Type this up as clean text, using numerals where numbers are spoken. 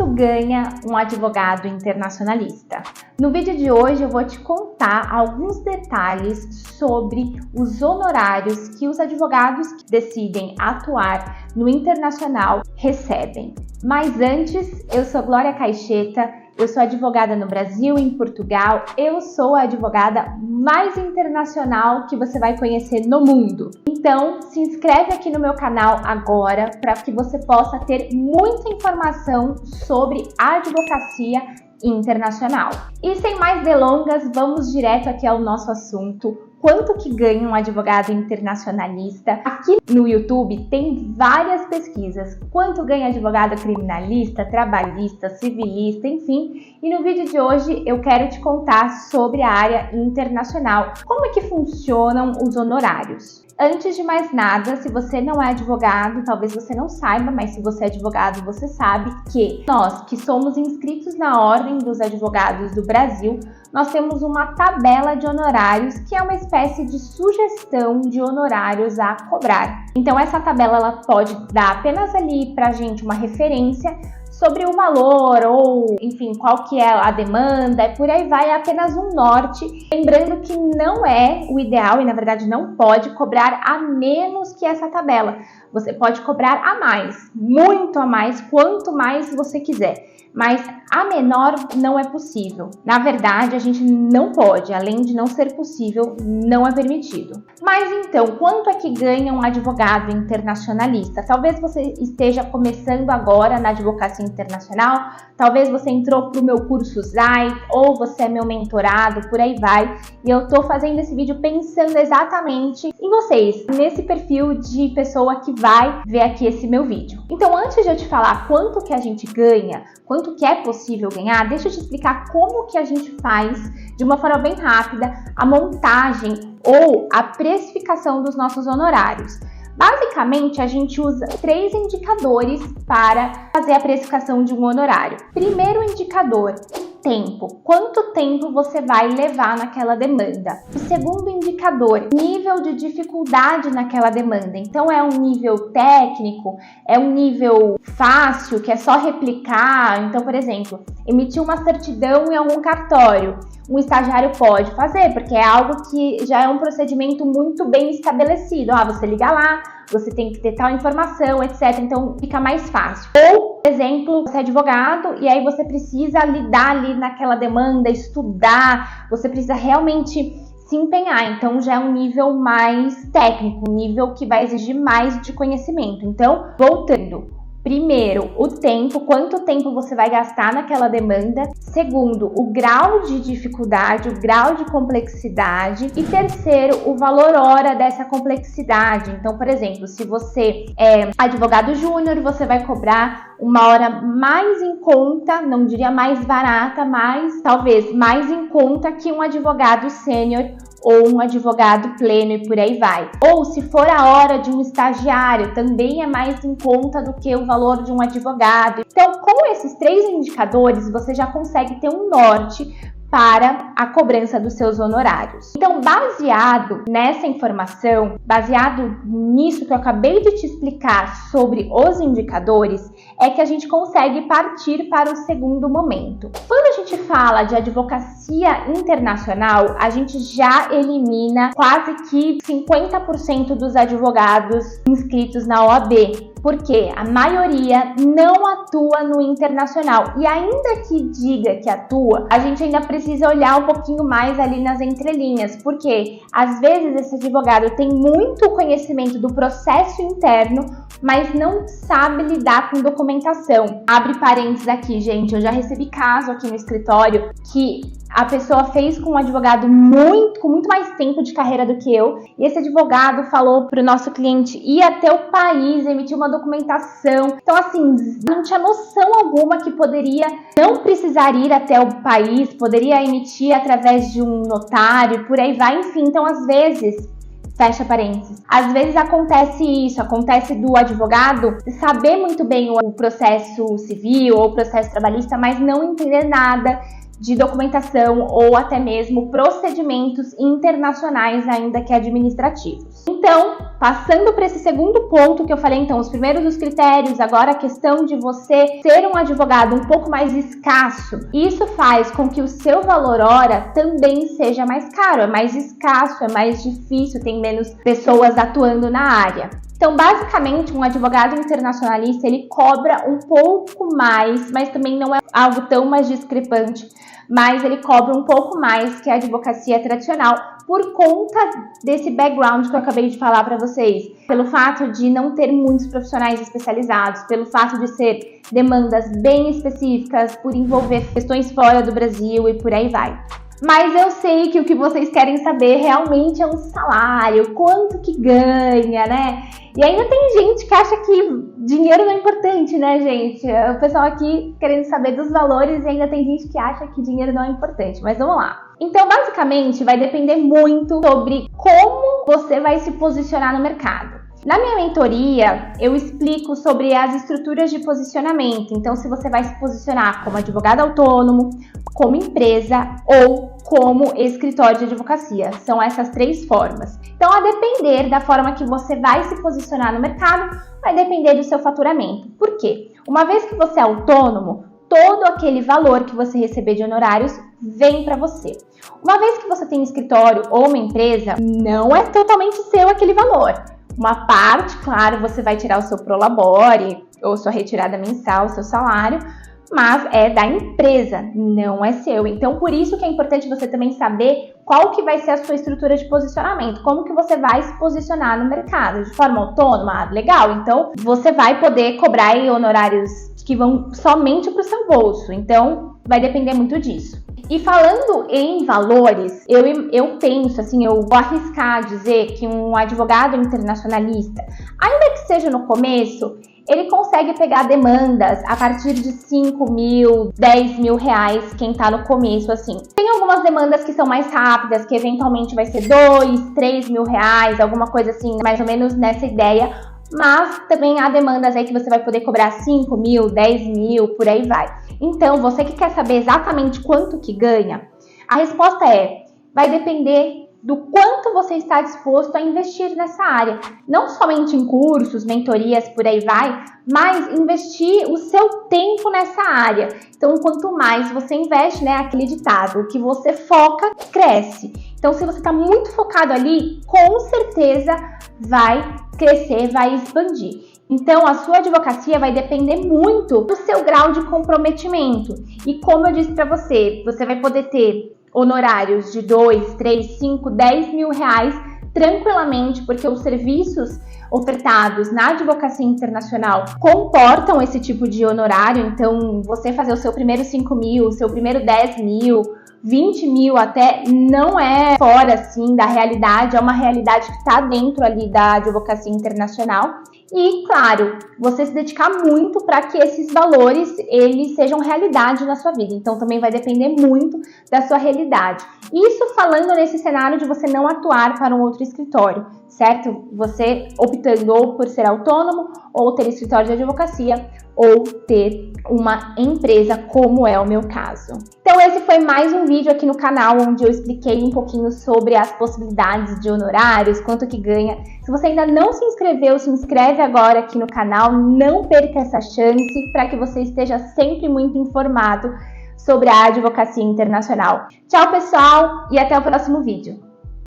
Quanto ganha um advogado internacionalista? No vídeo de hoje eu vou te contar alguns detalhes sobre os honorários que os advogados que decidem atuar no internacional recebem. Mas antes, eu sou Glória Caixeta, eu sou advogada no Brasil e em Portugal, eu sou a advogada mais internacional que você vai conhecer no mundo. Então, se inscreve aqui no meu canal agora para que você possa ter muita informação sobre a advocacia internacional. E sem mais delongas, vamos direto aqui ao nosso assunto. Quanto que ganha um advogado internacionalista? Aqui no YouTube tem várias pesquisas. Quanto ganha advogado criminalista, trabalhista, civilista, enfim. E no vídeo de hoje eu quero te contar sobre a área internacional. Como é que funcionam os honorários? Antes de mais nada, se você não é advogado, talvez você não saiba, mas se você é advogado, você sabe que nós, que somos inscritos na Ordem dos Advogados do Brasil, nós temos uma tabela de honorários que é uma espécie de sugestão de honorários a cobrar. Então essa tabela ela pode dar apenas ali pra gente uma referência sobre o valor ou, enfim, qual que é a demanda, e por aí vai, é apenas um norte. Lembrando que não é o ideal e, na verdade, não pode cobrar a menos que essa tabela. Você pode cobrar a mais, muito a mais, quanto mais você quiser. Mas a menor não é possível. Na verdade, a gente não pode, além de não ser possível, não é permitido. Mas então, quanto é que ganha um advogado internacionalista? Talvez você esteja começando agora na advocacia internacional, talvez você entrou para o meu curso ZAI, ou você é meu mentorado, por aí vai. E eu tô fazendo esse vídeo pensando exatamente em vocês, nesse perfil de pessoa que vai ver aqui esse meu vídeo. Então, antes de eu te falar quanto que a gente ganha, quanto que é possível ganhar, deixa eu te explicar como que a gente faz, de uma forma bem rápida, a montagem ou a precificação dos nossos honorários. Basicamente, a gente usa 3 indicadores para fazer a precificação de um honorário. Primeiro indicador, tempo. Quanto tempo você vai levar naquela demanda? O segundo indicador, nível de dificuldade naquela demanda. Então, é um nível técnico, é um nível fácil, que é só replicar. Então, por exemplo, emitir uma certidão em algum cartório. Um estagiário pode fazer, porque é algo que já é um procedimento muito bem estabelecido. Você liga lá, você tem que ter tal informação, etc. Então, fica mais fácil. Ou, por exemplo, você é advogado e aí você precisa lidar ali naquela demanda, estudar, você precisa realmente se empenhar. Então, já é um nível mais técnico, um nível que vai exigir mais de conhecimento. Então, voltando. Primeiro, o tempo, quanto tempo você vai gastar naquela demanda. Segundo, o grau de dificuldade, o grau de complexidade. E terceiro, o valor hora dessa complexidade. Então, por exemplo, se você é advogado júnior, você vai cobrar uma hora mais em conta, não diria mais barata, mas talvez mais em conta que um advogado sênior ou um advogado pleno e por aí vai. Ou se for a hora de um estagiário, também é mais em conta do que o valor de um advogado. Então, com esses 3 indicadores, você já consegue ter um norte para a cobrança dos seus honorários. Então, baseado nessa informação, baseado nisso que eu acabei de te explicar sobre os indicadores, é que a gente consegue partir para o segundo momento. Quando a gente fala de advocacia internacional, a gente já elimina quase que 50% dos advogados inscritos na OAB. Porque a maioria não atua no internacional. E ainda que diga que atua, a gente ainda precisa olhar um pouquinho mais ali nas entrelinhas. Porque às vezes esse advogado tem muito conhecimento do processo interno, mas não sabe lidar com documentação. Abre parênteses aqui, gente. Eu já recebi caso aqui no escritório que a pessoa fez com um advogado com muito mais tempo de carreira do que eu. E esse advogado falou para o nosso cliente ir até o país, emitir uma documentação. Então, assim, não tinha noção alguma que poderia não precisar ir até o país, poderia emitir através de um notário, por aí vai. Enfim, então, às vezes, fecha parênteses. Às vezes acontece isso, acontece do advogado saber muito bem o processo civil ou o processo trabalhista, mas não entender nada de documentação ou até mesmo procedimentos internacionais, ainda que administrativos. Então, passando para esse segundo ponto que eu falei, então, os primeiros os critérios, agora a questão de você ser um advogado um pouco mais escasso, isso faz com que o seu valor hora também seja mais caro, é mais escasso, é mais difícil, tem menos pessoas atuando na área. Então, basicamente, um advogado internacionalista, ele cobra um pouco mais, mas também não é algo tão mais discrepante, mas ele cobra um pouco mais que a advocacia tradicional por conta desse background que eu acabei de falar para vocês, pelo fato de não ter muitos profissionais especializados, pelo fato de ser demandas bem específicas, por envolver questões fora do Brasil e por aí vai. Mas eu sei que o que vocês querem saber realmente é um salário, quanto que ganha, né? E ainda tem gente que acha que dinheiro não é importante, né, gente? O pessoal aqui querendo saber dos valores e ainda tem gente que acha que dinheiro não é importante, mas vamos lá. Então, basicamente, vai depender muito sobre como você vai se posicionar no mercado. Na minha mentoria, eu explico sobre as estruturas de posicionamento. Então, se você vai se posicionar como advogado autônomo, como empresa ou como escritório de advocacia. São essas três formas. Então, a depender da forma que você vai se posicionar no mercado, vai depender do seu faturamento. Por quê? Uma vez que você é autônomo, todo aquele valor que você receber de honorários vem para você. Uma vez que você tem escritório ou uma empresa, não é totalmente seu aquele valor. Uma parte, claro, você vai tirar o seu prolabore ou sua retirada mensal, o seu salário, mas é da empresa, não é seu. Então, por isso que é importante você também saber qual que vai ser a sua estrutura de posicionamento, como que você vai se posicionar no mercado, de forma autônoma, legal, então você vai poder cobrar honorários que vão somente para o seu bolso, então vai depender muito disso. E falando em valores, eu penso, assim, eu vou arriscar dizer que um advogado internacionalista, ainda que seja no começo, ele consegue pegar demandas a partir de 5 mil, 10 mil reais, quem tá no começo, assim. Tem algumas demandas que são mais rápidas, que eventualmente vai ser 2, 3 mil reais, alguma coisa assim, mais ou menos nessa ideia, mas também há demandas aí que você vai poder cobrar 5 mil, 10 mil, por aí vai. Então, você que quer saber exatamente quanto que ganha, a resposta vai depender do quanto você está disposto a investir nessa área. Não somente em cursos, mentorias, por aí vai, mas investir o seu tempo nessa área. Então, quanto mais você investe, né, aquele ditado, o que você foca, cresce. Então, se você está muito focado ali, com certeza vai crescer, vai expandir. Então, a sua advocacia vai depender muito do seu grau de comprometimento. E como eu disse para você, você vai poder ter honorários de 2, 3, 5, 10 mil reais tranquilamente, porque os serviços ofertados na advocacia internacional comportam esse tipo de honorário. Então, você fazer o seu primeiro 5 mil, o seu primeiro 10 mil, 20 mil até, não é fora, assim, da realidade, é uma realidade que está dentro ali da advocacia internacional. E, claro, você se dedicar muito para que esses valores, eles sejam realidade na sua vida. Então, também vai depender muito da sua realidade. Isso falando nesse cenário de você não atuar para um outro escritório, certo? Você optando ou por ser autônomo, ou ter escritório de advocacia, ou ter uma empresa, como é o meu caso. Então, esse foi mais um vídeo aqui no canal, onde eu expliquei um pouquinho sobre as possibilidades de honorários, quanto que ganha. Se você ainda não se inscreveu, se inscreve agora aqui no canal, não perca essa chance para que você esteja sempre muito informado sobre a advocacia internacional. Tchau, pessoal, e até o próximo vídeo.